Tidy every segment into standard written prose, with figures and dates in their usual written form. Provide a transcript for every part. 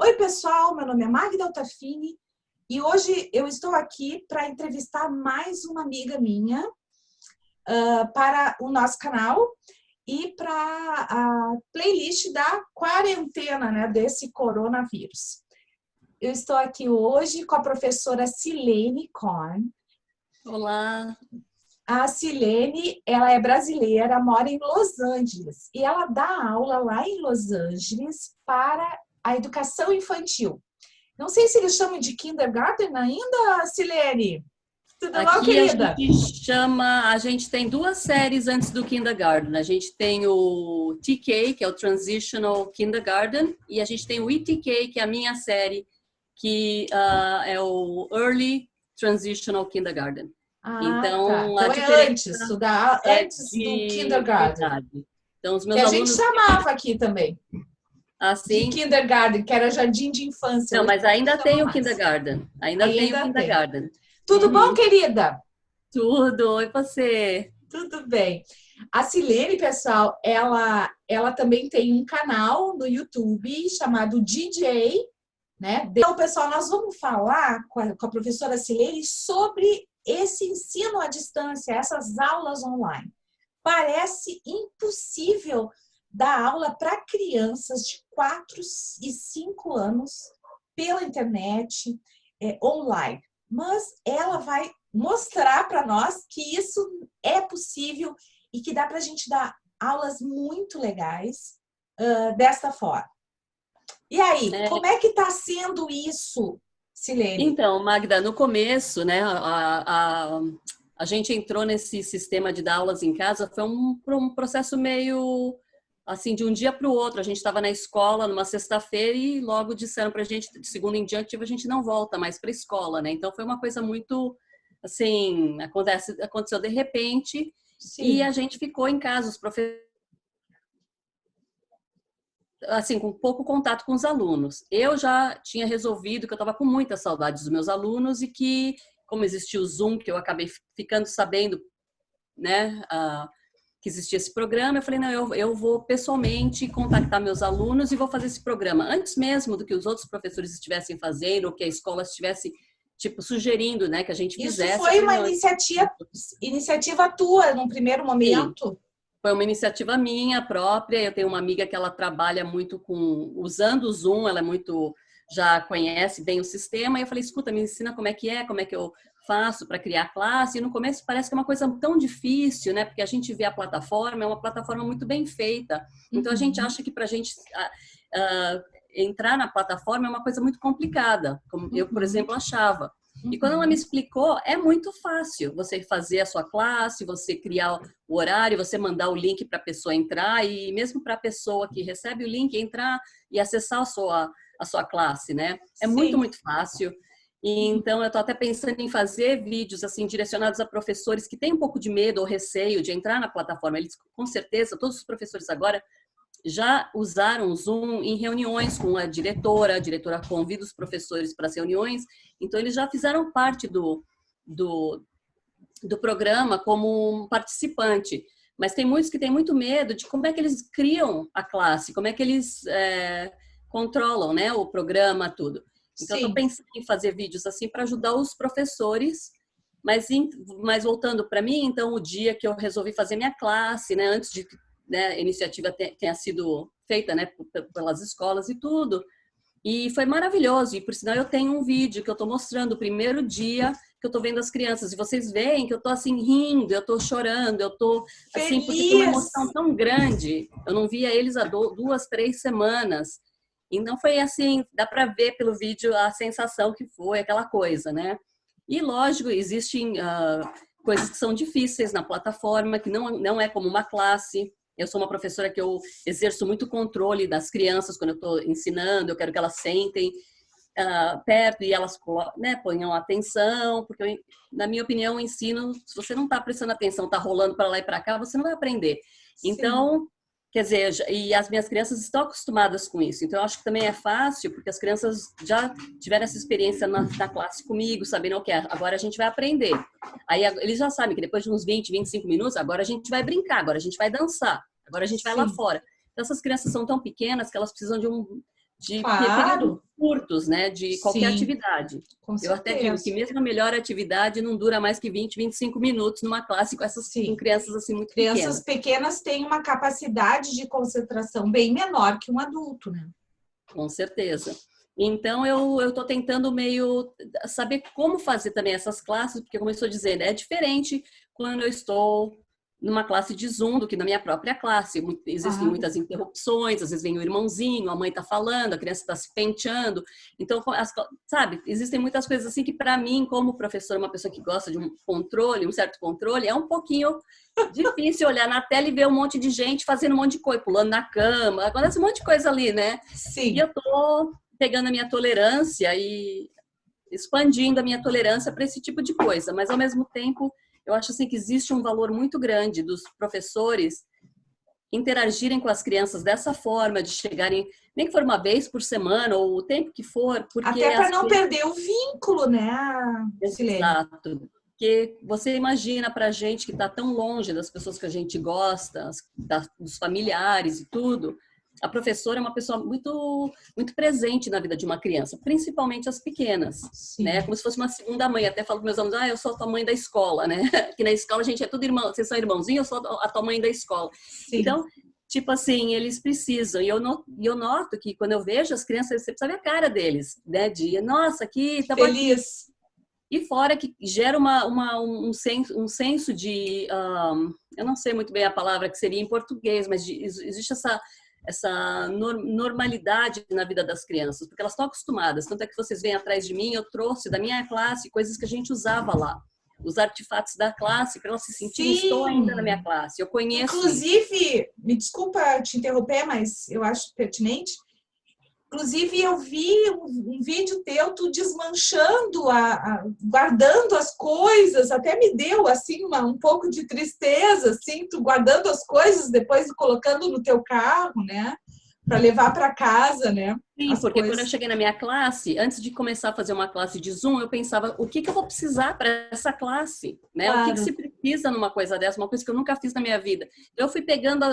Oi, pessoal, meu nome é Magda Altafini e hoje eu estou aqui para entrevistar mais uma amiga minha para o nosso canal e para a playlist da quarentena, né, desse coronavírus. Eu estou aqui hoje com a professora Silene Korn. Olá! A Silene, ela é brasileira, mora em Los Angeles e ela dá aula lá em Los Angeles para a educação infantil. Não sei se eles chamam de kindergarten ainda, Silene. Tudo bom, querida? A gente tem duas séries antes do kindergarten. A gente tem o TK, que é o Transitional Kindergarten, e a gente tem o ETK, que é a minha série, que é o Early Transitional Kindergarten. Então é antes, estudar antes do kindergarten. Verdade. Então, os meus que alunos... a gente chamava aqui também. Assim, de kindergarten, que era jardim de infância. Não, mas ainda tem o kindergarten. Ainda tem o kindergarten. Tudo bom, querida? Tudo. Oi, você? Tudo bem. A Silene, pessoal, ela também tem um canal no YouTube chamado DJ, né? Então, pessoal, nós vamos falar com a professora Silene sobre esse ensino à distância, essas aulas online. Parece impossível dar aula para crianças de 4 e 5 anos pela internet, online. Mas ela vai mostrar para nós que isso é possível e que dá para a gente dar aulas muito legais desta forma. E aí, como é que está sendo isso, Silene? Então, Magda, no começo, né, a gente entrou nesse sistema de dar aulas em casa, foi um processo meio assim, de um dia para o outro. A gente estava na escola numa sexta-feira e logo disseram para a gente, de segunda em diante, a gente não volta mais para a escola, né? Então, foi uma coisa muito, assim, aconteceu de repente. Sim. E a gente ficou em casa, os professores, assim, com pouco contato com os alunos. Eu já tinha resolvido que eu estava com muita saudade dos meus alunos e que, como existia o Zoom, que eu acabei ficando sabendo, né, que existia esse programa, eu falei, não, eu vou pessoalmente contactar meus alunos e vou fazer esse programa. Antes mesmo do que os outros professores estivessem fazendo, ou que a escola estivesse, tipo, sugerindo, né, que a gente fizesse. Isso foi uma iniciativa tua, num primeiro momento? Sim. Foi uma iniciativa minha própria. Eu tenho uma amiga que ela trabalha muito usando o Zoom, ela já conhece bem o sistema. E eu falei, escuta, me ensina como é que eu faço para criar classe. E no começo parece que é uma coisa tão difícil, né? Porque a gente vê a plataforma, é uma plataforma muito bem feita. Então a gente acha que para a gente entrar na plataforma é uma coisa muito complicada, como eu, por exemplo, achava. E quando ela me explicou, é muito fácil você fazer a sua classe, você criar o horário, você mandar o link para a pessoa entrar e mesmo para a pessoa que recebe o link entrar e acessar a sua classe, né? É muito, muito fácil. E, então, eu estou até pensando em fazer vídeos assim direcionados a professores que têm um pouco de medo ou receio de entrar na plataforma. Eles, com certeza, todos os professores agora já usaram o Zoom em reuniões com a diretora convida os professores para as reuniões, então eles já fizeram parte do programa como um participante, mas tem muitos que têm muito medo de como é que eles criam a classe, como é que eles controlam, né, o programa, tudo. Então, estou pensando em fazer vídeos assim para ajudar os professores, mas voltando para mim, então, o dia que eu resolvi fazer minha classe, né, antes de a iniciativa tenha sido feita, né, pelas escolas e tudo. E foi maravilhoso. E, por sinal, eu tenho um vídeo que eu estou mostrando o primeiro dia que eu estou vendo as crianças. E vocês veem que eu estou, assim, rindo, eu estou chorando, eu estou, assim, porque foi uma emoção tão grande. Eu não via eles há 2, 3 semanas. E não foi assim, dá para ver pelo vídeo a sensação que foi, aquela coisa, né? E, lógico, existem coisas que são difíceis na plataforma, que não é como uma classe. Eu sou uma professora que eu exerço muito controle das crianças quando eu estou ensinando, eu quero que elas sentem perto e elas, né, ponham atenção, porque, na minha opinião, o ensino, se você não está prestando atenção, está rolando para lá e para cá, você não vai aprender. Então, quer dizer, e as minhas crianças estão acostumadas com isso, então eu acho que também é fácil, porque as crianças já tiveram essa experiência na classe comigo, sabendo o que é, agora a gente vai aprender. Aí eles já sabem que depois de uns 20, 25 minutos, agora a gente vai brincar, agora a gente vai dançar, agora a gente vai lá fora. Então essas crianças são tão pequenas que elas precisam de um período curtos, né, de qualquer Sim, atividade. com Eu até digo certeza. que mesmo a melhor atividade não dura mais que 20, 25 minutos numa classe com Sim. crianças assim muito Crianças pequenas. pequenas têm uma capacidade de concentração bem menor que um adulto, né? Com certeza. Então, eu estou tentando meio saber como fazer também essas classes, porque, como eu estou dizendo, é diferente quando eu estou numa classe de Zoom do que na minha própria classe. Existem Claro. muitas interrupções, às vezes vem o irmãozinho, a mãe está falando, a criança está se penteando. Então, sabe, existem muitas coisas assim que, para mim, como professora, uma pessoa que gosta de um controle, um certo controle, é um pouquinho difícil olhar na tela e ver um monte de gente fazendo um monte de coisa, pulando na cama, acontece um monte de coisa ali, né? E Sim. eu tô pegando a minha tolerância e expandindo a minha tolerância para esse tipo de coisa, mas ao mesmo tempo eu acho assim que existe um valor muito grande dos professores interagirem com as crianças dessa forma, de chegarem, nem que for uma vez por semana ou o tempo que for, porque Até para as não crianças... perder o vínculo, né, Silene? Exato. Porque você imagina para a gente que está tão longe das pessoas que a gente gosta, dos familiares e tudo, a professora é uma pessoa muito, muito presente na vida de uma criança, principalmente as pequenas, né? Sim. Como se fosse uma segunda mãe. Até falo para meus alunos, eu sou a tua mãe da escola, né? Que na escola a gente é tudo irmão, vocês são irmãozinhos, eu sou a tua mãe da escola. Sim. Então, tipo assim, eles precisam. E eu noto que quando eu vejo as crianças, você precisa ver a cara deles, né? De, nossa, aqui, estamos aqui. Feliz. E fora que gera um senso de... eu não sei muito bem a palavra que seria em português, mas existe essa normalidade na vida das crianças, porque elas estão acostumadas. Tanto é que vocês vêm atrás de mim, eu trouxe da minha classe coisas que a gente usava lá. Os artefatos da classe, para elas se sentirem, estou ainda na minha classe, eu conheço Inclusive, isso. me desculpa te interromper, mas eu acho pertinente. Inclusive, eu vi um vídeo teu, tu desmanchando, guardando as coisas, até me deu, assim, um pouco de tristeza, assim, tu guardando as coisas, depois colocando no teu carro, né? Para levar para casa, né? Sim, porque quando eu cheguei na minha classe, antes de começar a fazer uma classe de Zoom, eu pensava, o que eu vou precisar para essa classe? Né? Claro. O que se precisa numa coisa dessa? Uma coisa que eu nunca fiz na minha vida. Eu fui pegando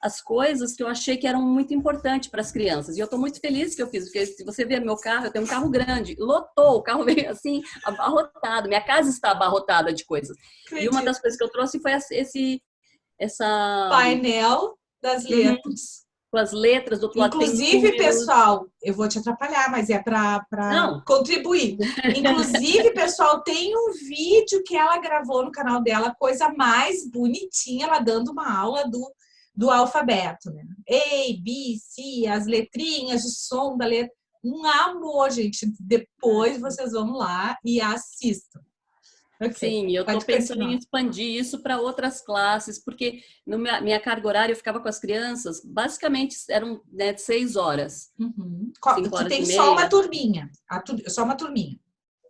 as coisas que eu achei que eram muito importantes para as crianças. E eu estou muito feliz que eu fiz, porque se você ver meu carro, eu tenho um carro grande, lotou, o carro veio assim, abarrotado. Minha casa está abarrotada de coisas. Acredito. E uma das coisas que eu trouxe foi essa... painel das letras. Com as letras do outro lado. Inclusive, pessoal, eu vou te atrapalhar, mas é para contribuir. Inclusive, pessoal, tem um vídeo que ela gravou no canal dela, coisa mais bonitinha, ela dando uma aula do alfabeto, né? A, B, C, as letrinhas, o som da letra. Um amor, gente. Depois vocês vão lá e assistam. Okay. Sim, eu estou pensando em expandir isso para outras classes, porque minha carga horária eu ficava com as crianças, basicamente eram, né, 6 horas. Uhum. 5 horas tem e meia. só uma turminha, só uma turminha.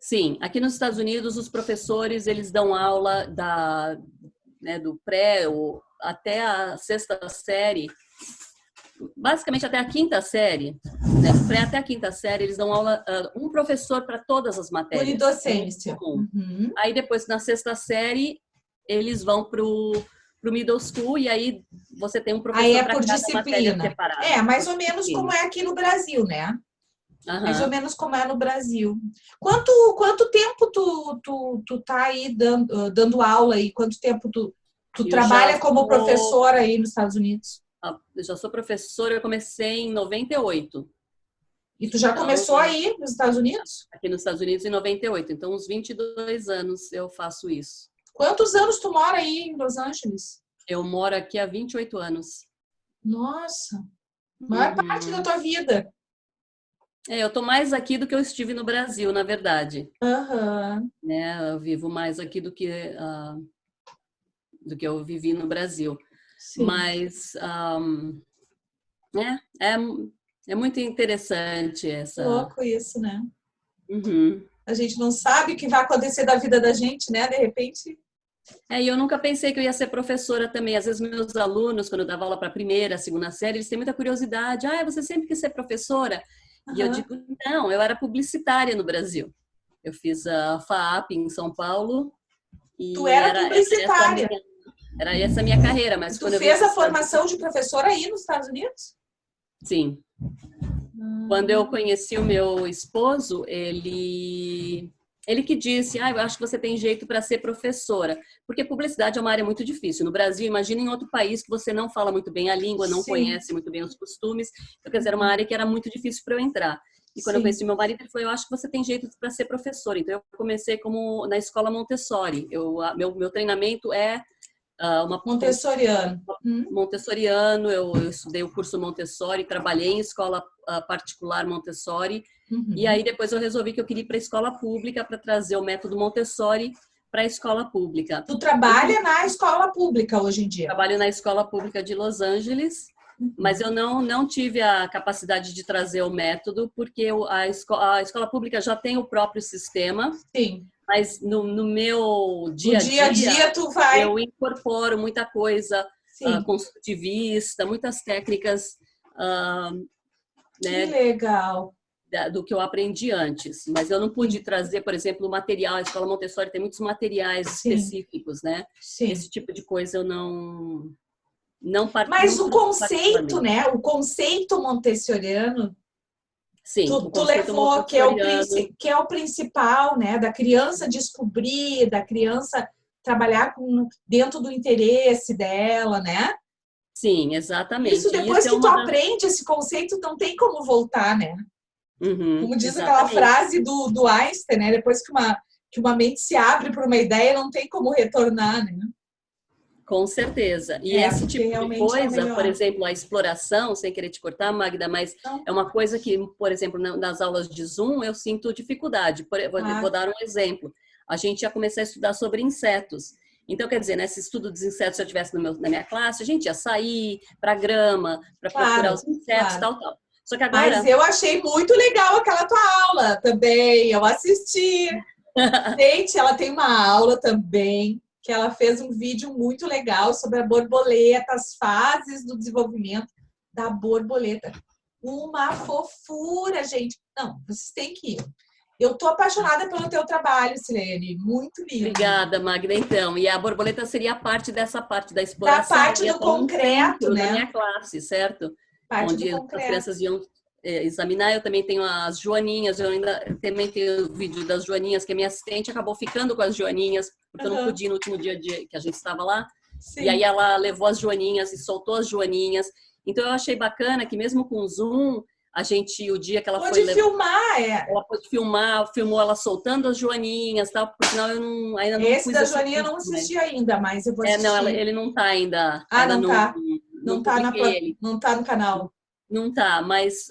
Sim, aqui nos Estados Unidos os professores eles dão aula do pré até a 6ª série, basicamente até a 5ª série, né? Do pré até a 5ª série, eles dão aula, um professor para todas as matérias. Unidocência. Uhum. Aí depois, na 6ª série, eles vão pro middle school e aí você tem um professor para cada matéria separada. Mais ou menos como é aqui no Brasil, né? Uhum. Mais ou menos como é no Brasil. Quanto tempo tu tá aí dando aula aí? Quanto tempo tu trabalha como professora aí nos Estados Unidos? Eu já sou professora, eu comecei em 98. E tu já começou aí nos Estados Unidos? Aqui nos Estados Unidos em 98. Então, uns 22 anos eu faço isso. Quantos anos tu mora aí em Los Angeles? Eu moro aqui há 28 anos. Nossa! Maior parte da tua vida. Eu tô mais aqui do que eu estive no Brasil, na verdade. Uhum. Né? Eu vivo mais aqui do que eu vivi no Brasil. Sim. Mas é muito interessante essa... Louco isso, né? Uhum. A gente não sabe o que vai acontecer da vida da gente, né? De repente... E eu nunca pensei que eu ia ser professora também. Às vezes meus alunos, quando eu dava aula para a 1ª, 2ª série, eles têm muita curiosidade. Você sempre quis ser professora? Uhum. E eu digo, não, eu era publicitária no Brasil. Eu fiz a FAAP em São Paulo. E tu era publicitária? Era essa a minha carreira. Mas tu fez a formação de professora aí nos Estados Unidos? Sim. Quando eu conheci o meu esposo, ele que disse, eu acho que você tem jeito para ser professora, porque publicidade é uma área muito difícil. No Brasil, imagina em outro país que você não fala muito bem a língua, não Sim. conhece muito bem os costumes. Então, quer dizer, era uma área que era muito difícil para eu entrar. E quando eu Sim. conheci meu marido, ele falou, eu acho que você tem jeito para ser professora. Então, eu comecei como na escola Montessori. Meu treinamento é uma Montessoriano. Montessoriano, eu estudei o curso Montessori, trabalhei em escola particular Montessori, e aí depois eu resolvi que eu queria ir para a escola pública para trazer o método Montessori para a escola pública. Tu trabalha na escola pública hoje em dia? Trabalho na escola pública de Los Angeles, mas eu não tive a capacidade de trazer o método, porque a escola pública já tem o próprio sistema. Sim. Mas no meu dia a dia tu vai... eu incorporo muita coisa construtivista, muitas técnicas, né, que legal. Do que eu aprendi antes. Mas eu não pude trazer, por exemplo, o material. A escola Montessori tem muitos materiais específicos, né? Sim. Esse tipo de coisa eu não participo. Mas o conceito, né? O conceito montessoriano... Sim, tu levou, que é o principal, né? Da criança descobrir, da criança trabalhar dentro do interesse dela, né? Sim, exatamente. Isso depois que tu aprende esse conceito, não tem como voltar, né? Como diz aquela frase do Einstein, né? Depois que uma mente se abre para uma ideia, não tem como retornar, né? Com certeza. E esse tipo de coisa, por exemplo, a exploração, sem querer te cortar, Magda, mas é uma coisa que, por exemplo, nas aulas de Zoom, eu sinto dificuldade. Vou dar um exemplo. A gente ia começar a estudar sobre insetos. Então, quer dizer, nesse estudo dos insetos, se eu estivesse na minha classe, a gente ia sair para a grama, para procurar os insetos, tal. Só que agora... Mas eu achei muito legal aquela tua aula também. Eu assisti. Gente, ela tem uma aula também, que ela fez um vídeo muito legal sobre a borboleta, as fases do desenvolvimento da borboleta. Uma fofura, gente. Não, vocês têm que ir. Eu tô apaixonada pelo teu trabalho, Silene. Muito lindo. Obrigada, Magda. Então, e a borboleta seria dessa parte da exploração. Da parte do concreto, né? Na minha classe, certo? Parte onde do concreto. As crianças iam examinar. Eu também tenho as joaninhas, eu também tenho o vídeo das joaninhas, que a minha assistente acabou ficando com as joaninhas, porque eu não podia no último dia que a gente estava lá. Sim. E aí ela levou as joaninhas e soltou as joaninhas. Então eu achei bacana que mesmo com o Zoom, a gente, o dia que ela pode foi... filmar, Ela pôde filmar, filmou ela soltando as joaninhas, tal, porque senão eu ainda não Esse da joaninha eu não assisti ainda, mas eu vou assistir. Não, ele não tá ainda. Ah, ainda não tá. Não tá no canal. Não tá, mas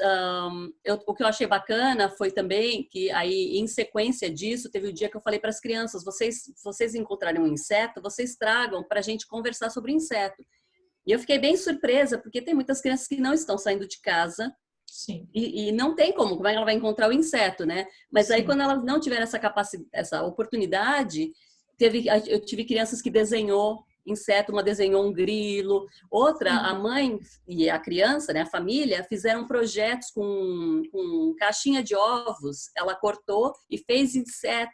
o que eu achei bacana foi também que aí, em sequência disso, teve o dia que eu falei para as crianças, vocês encontrarem um inseto, vocês tragam para a gente conversar sobre o inseto. E eu fiquei bem surpresa, porque tem muitas crianças que não estão saindo de casa. Sim. E não tem como é que ela vai encontrar o inseto, né? Mas aí, quando elas não tiveram essa oportunidade, eu tive crianças que desenhou inseto, uma desenhou um grilo, outra, a mãe e a criança, né, a família, fizeram projetos com caixinha de ovos. Ela cortou e fez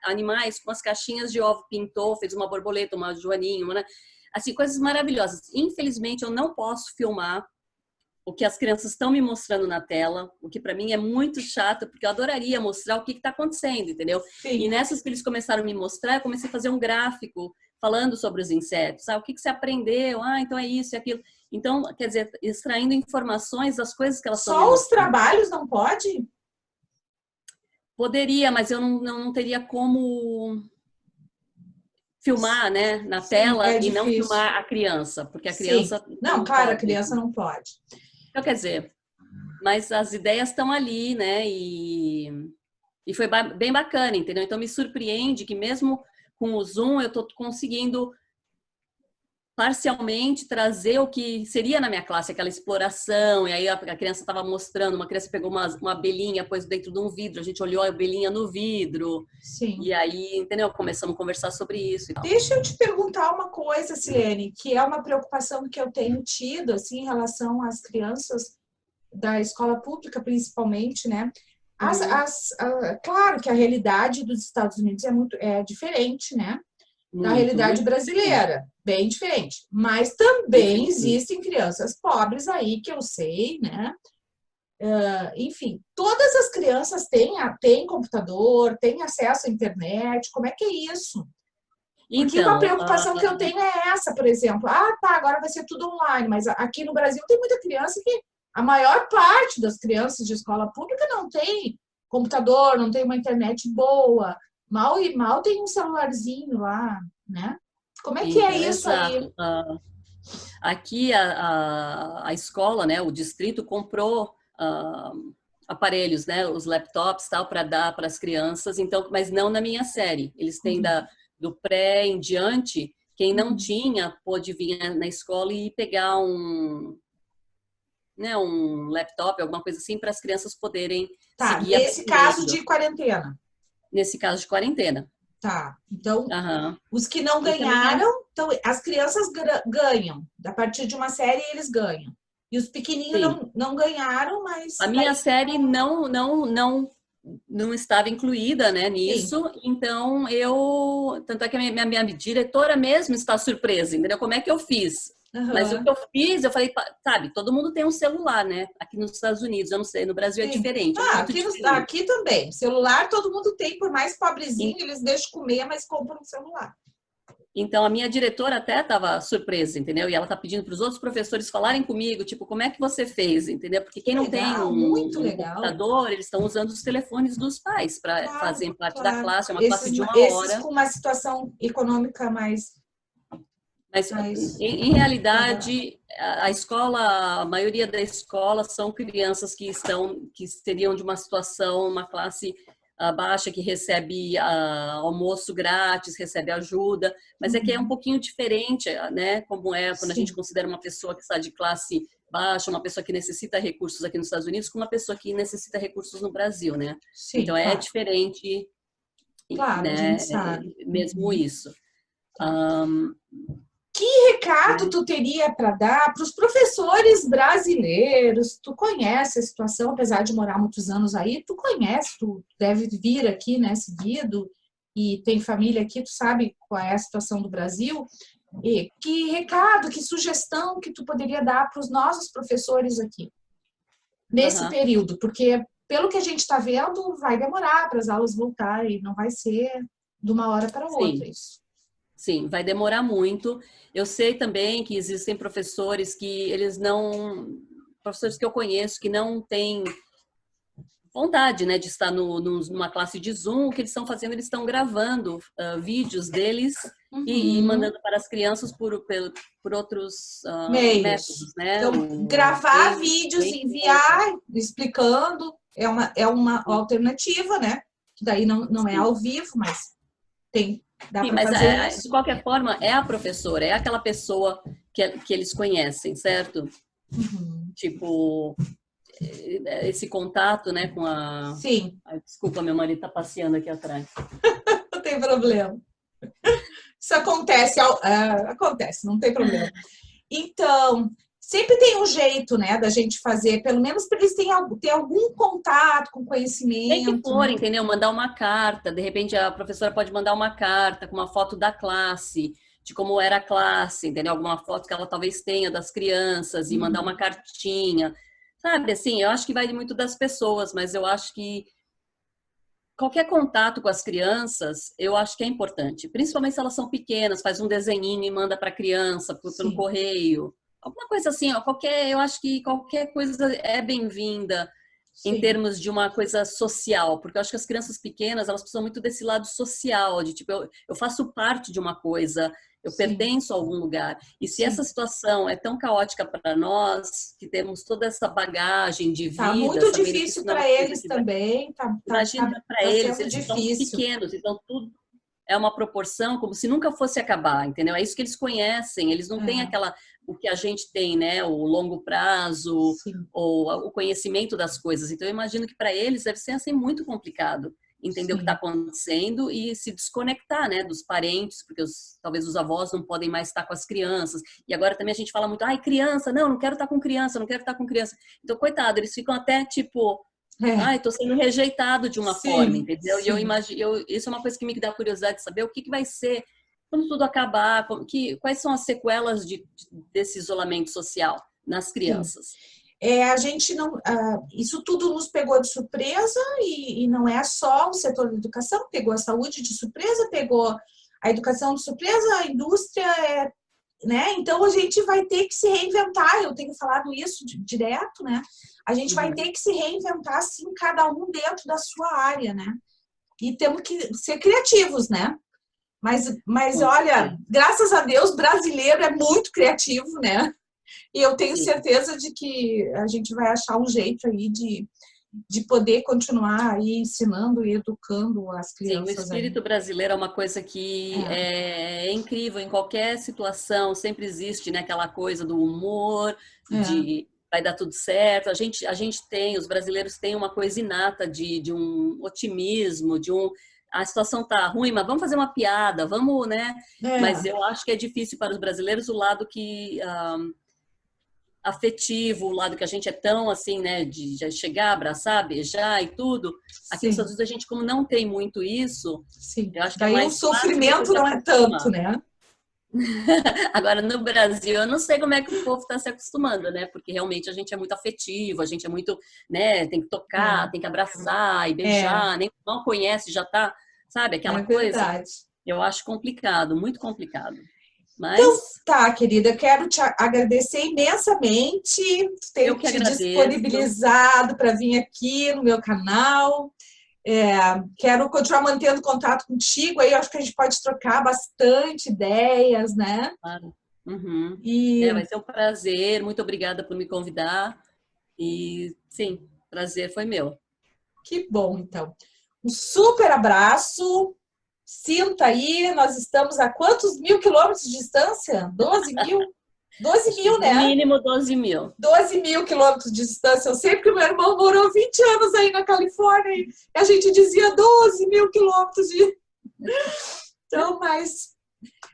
animais com as caixinhas de ovo, pintou, fez uma borboleta, uma joaninha, né? Assim, coisas maravilhosas. Infelizmente, eu não posso filmar o que as crianças estão me mostrando na tela, o que para mim é muito chato, porque eu adoraria mostrar o que está acontecendo, entendeu? Sim. E nessas que eles começaram a me mostrar, eu comecei a fazer um gráfico falando sobre os insetos. O que você aprendeu? Então é isso e aquilo. Então, quer dizer, extraindo informações das coisas que elas estão Só os trabalhos não pode? Poderia, mas eu não teria como filmar, né, na tela e não filmar a criança, porque a criança... Não, claro, a criança não pode. Então, quer dizer, mas as ideias estão ali, né, e foi bem bacana, entendeu? Então, me surpreende que mesmo com o Zoom, eu estou conseguindo parcialmente trazer o que seria na minha classe, aquela exploração, e aí a criança estava mostrando, uma criança pegou uma abelhinha, pôs dentro de um vidro, a gente olhou a abelhinha no vidro. Sim. E aí, entendeu? Começamos a conversar sobre isso. Deixa eu te perguntar uma coisa, Silene, que é uma preocupação que eu tenho tido, assim, em relação às crianças da escola pública, principalmente, né? Claro que a realidade dos Estados Unidos é diferente, né? Da realidade brasileira, bem diferente. Mas também existem crianças pobres aí, que eu sei, né? Enfim, todas as crianças têm computador, têm acesso à internet. Como é que é isso? Porque uma Então, preocupação que eu tenho é essa, por exemplo. Ah, tá, agora vai ser tudo online, mas aqui no Brasil tem muita criança que a maior parte das crianças de escola pública não tem computador, não tem uma internet boa, mal e mal tem um celularzinho lá, né? Como é que é então, isso aí? exato. Aqui a escola, né, o distrito comprou aparelhos, né, os laptops tal para dar para as crianças. Então, mas não na minha série. Eles têm do pré em diante. Quem não tinha pôde vir na escola e pegar né, um laptop, alguma coisa assim, para as crianças poderem Tá, seguir nesse caso aprendendo. de quarentena. Nesse caso de quarentena. Tá, então Aham. os que não E também ganharam, então as crianças ganham. A partir de uma série eles ganham. E os pequenininhos sim. não ganharam, mas A minha daí, série não estava incluída, né, sim. nisso, então tanto é que a minha diretora mesmo está surpresa, entendeu? Como é que eu fiz? Mas o Aham, que eu fiz, eu falei, sabe, todo mundo tem um celular, né? Aqui nos Estados Unidos, eu não sei, no Brasil é sim. diferente, é Ah, muito aqui, diferente. aqui também. Celular todo mundo tem, por mais pobrezinho, E- eles deixam comer, mas compram um celular. Então a minha diretora até estava surpresa, entendeu? E ela está pedindo para os outros professores falarem comigo, tipo, como é que você fez, entendeu? Porque Que quem não tem legal, muito um legal. computador, eles estão usando os telefones dos pais para Claro, fazerem parte da claro. classe, é uma classe Esses, de uma esses hora. com uma situação econômica Mas, mais em favorável. realidade, a escola, a maioria da escola são crianças que seriam de uma situação, uma classe baixa, que recebe almoço grátis, recebe ajuda, mas é que é um Uhum. pouquinho diferente, né? Como é quando a gente Sim, considera uma pessoa que está de classe baixa, uma pessoa que necessita recursos aqui nos Estados Unidos, com uma pessoa que necessita recursos no Brasil, né? sim, Então, é claro. diferente, Claro, a gente né? sabe. Mesmo Uhum. isso. Tá. Que recado tu teria para dar para os professores brasileiros? Tu conhece a situação, apesar de morar muitos anos aí, tu conhece, tu deve vir aqui, né, seguido, e tem família aqui, tu sabe qual é a situação do Brasil. E que recado, que sugestão que tu poderia dar para os nossos professores aqui, nesse Aham. período? Porque, pelo que a gente está vendo, vai demorar para as aulas voltarem, não vai ser de uma hora para outra Sim. isso. Sim, vai demorar muito. Eu sei também que existem professores que eles não, professores que eu conheço que não têm vontade, né, de estar numa classe de Zoom. O que eles estão fazendo? Eles estão gravando vídeos deles e Uhum. mandando para as crianças por outros Meios. métodos, né? Então, O gravar e-mail, vídeos, enviar, explicando, é uma alternativa, né? Que daí não é sim. ao vivo, mas dá Sim, para mas fazer de isso. qualquer forma é a professora, é aquela pessoa que eles conhecem, certo? Uhum. Tipo, esse contato, né, com a... Sim, Ai, desculpa, meu marido está passeando aqui atrás. não tem problema. Isso acontece, acontece, não tem problema. Então, sempre tem um jeito, né, da gente fazer, pelo menos para eles ter algum contato com Nem que conhecimento, for, né? entendeu? Mandar uma carta, de repente a professora pode mandar uma carta com uma foto da classe, de como era a classe, entendeu? Alguma foto que ela talvez tenha das crianças e mandar uma Uhum. cartinha. Sabe, assim, eu acho que vai muito das pessoas, mas eu acho que qualquer contato com as crianças, eu acho que é importante. Principalmente se elas são pequenas, faz um desenhinho e manda para a criança pelo Sim, correio. Alguma coisa assim, ó, eu acho que qualquer coisa é bem-vinda em sim. termos de uma coisa social, porque eu acho que as crianças pequenas, elas precisam muito desse lado social, de tipo, eu faço parte de uma coisa, eu Sim, pertenço a algum lugar. E se essa sim. situação é tão caótica para nós, que temos toda essa bagagem de Tá vida, muito sabendo que isso difícil não é uma para coisa eles que vai... também, Imagina para tá eles, sendo eles são difícil. pequenos, então tudo é uma proporção como se nunca fosse acabar, entendeu? É isso que eles conhecem, eles não têm É, aquela, o que a gente tem, né? O longo prazo, sim, ou o conhecimento das coisas. Então, eu imagino que para eles deve ser assim muito complicado entender o que está sim. acontecendo e se desconectar, né, dos parentes, porque talvez os avós não podem mais estar com as crianças. E agora também a gente fala muito, ai, criança, não quero estar com criança, não quero estar com criança. Então, coitado, eles ficam até tipo, É, ai, estou sendo rejeitado de uma forma, sim, entendeu? E eu sim, imagino, isso é uma coisa que me dá curiosidade de saber o que, que vai ser quando tudo acabar, quais são as sequelas desse isolamento social nas sim. crianças. a gente não, isso tudo nos pegou de surpresa e não é só o setor da educação, pegou a saúde de surpresa, pegou a educação de surpresa, a indústria, né? Então a gente vai ter que se reinventar. Eu tenho falado isso direto, né? A gente vai ter que se reinventar, sim, cada um dentro da sua área, né? E temos que ser criativos, né? Mas olha, graças a Deus, brasileiro é muito criativo, né? E eu tenho certeza de que a gente vai achar um jeito aí de poder continuar aí ensinando e educando as crianças. Sim, o espírito brasileiro é uma coisa que é incrível em qualquer situação, sempre existe, né, aquela coisa do humor, de vai dar tudo certo. A gente tem, os brasileiros têm uma coisa inata de um otimismo, a situação tá ruim, mas vamos fazer uma piada, vamos, né? Mas eu acho que é difícil para os brasileiros o lado que afetivo, o lado que a gente é tão assim, né, de chegar, abraçar, beijar e tudo. Aqui nos Estados Unidos a gente, como não tem muito isso, eu acho que daí o sofrimento não é tanto, né? Agora, no Brasil, eu não sei como é que o povo está se acostumando, né? Porque realmente a gente é muito afetivo, a gente é muito, né? Tem que tocar, tem que abraçar e beijar, nem não conhece, já tá, sabe? Aquela coisa. Eu acho complicado, muito complicado. Mas... Então, tá, querida, eu quero te agradecer imensamente. Tenho te disponibilizado para vir aqui no meu canal. Quero continuar mantendo contato contigo. Aí acho que a gente pode trocar bastante ideias, né? Claro. Vai ser um prazer. Muito obrigada por me convidar. E sim, prazer foi meu. Que bom, então. Um super abraço. Sinta aí, nós estamos a quantos mil quilômetros de distância? 12 mil? 12 mil, né? No mínimo 12 mil. 12 mil quilômetros de distância. Eu sei que meu irmão morou 20 anos aí na Califórnia e a gente dizia 12 mil quilômetros de... Então, mas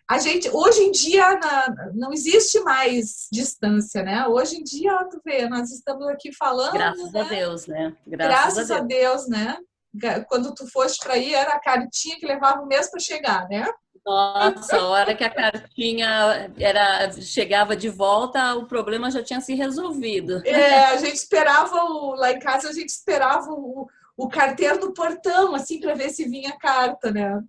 a gente, hoje em dia, não existe mais distância, né? Hoje em dia, tu vê, nós estamos aqui falando... Graças a Deus, né? Graças a Deus, né? Quando tu foste para aí, era a cartinha que levava um mês para chegar, né? Nossa, a hora que a cartinha chegava de volta, o problema já tinha se resolvido. A gente esperava, lá em casa, a gente esperava o carteiro no portão, assim, para ver se vinha a carta, né?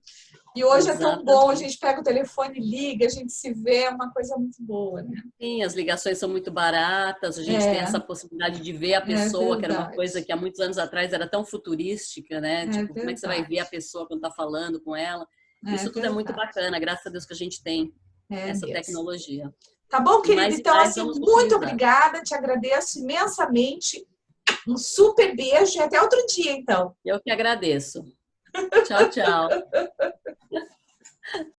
E hoje é tão bom, a gente pega o telefone, liga, a gente se vê, é uma coisa muito boa, né? Sim, as ligações são muito baratas, a gente tem essa possibilidade de ver a pessoa, que era uma coisa que há muitos anos atrás era tão futurística, né? Tipo, como é que você vai ver a pessoa quando tá falando com ela? Isso tudo é muito bacana, graças a Deus que a gente tem essa tecnologia. Tá bom, querida? Então, assim, muito obrigada, te agradeço imensamente. Um super beijo e até outro dia, então. Eu que agradeço. Tchau, tchau.